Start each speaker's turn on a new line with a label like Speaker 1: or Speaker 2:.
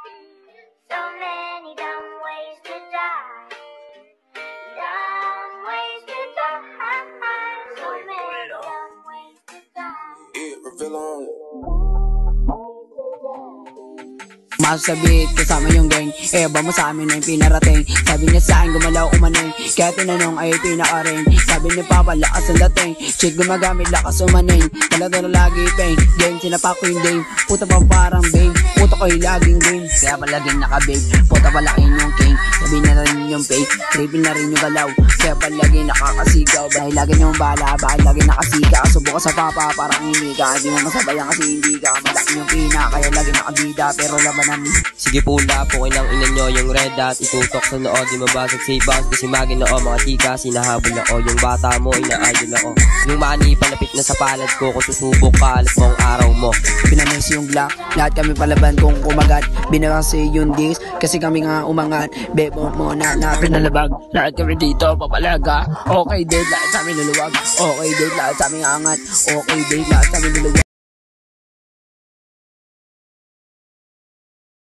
Speaker 1: So many dumb ways to die. Dumb ways to die. So many dumb ways to die.
Speaker 2: Yeah, reveal on it.
Speaker 3: Masasabit kasama yung gang, ba mo sa amin na yung pinarating. Sabi niya sa akin gumalaw umaning, kaya tinanong ay pinaka rin. Sabi ni Papa lakas ang dating, chick gumagamit lakas umaning. Talaga na lagi pain, gang sinapak ko yung game. Puta pa parang babe, puta ko'y laging game. Kaya palaging naka-babe, puta palakin yung king. Sabi na rin yung fake, tripping na rin yung galaw. Kaya palaging nakakasigaw, dahil lagi niyong bala, bakit lagi nakasika. Subo ka sa Papa parang hindi ka, hindi mo masabayan kasi hindi ka. Malaki yung pina, kaya lagi nakabida, pero laban
Speaker 4: sige pula po kailang ina nyo yung red dot. Itutok sa noo, di mabasag sa bounce. Kasi magin na mga tika, sinahabol na yung bata mo, ina-idol na yung mani palapit na sa palad ko. Kung susubok ka, alat mong araw mo.
Speaker 3: Pinanis yung Glock, lahat kami palaban kung kumagat. Binarasi yung dis, kasi kami nga umangat. Bebo mo na pinalabag, lahat kami dito papalaga. Okay, dead, lahat sa amin luluwag. Okay, dead, lahat sa amin angat. Okay, dead, lahat sa amin luluwag.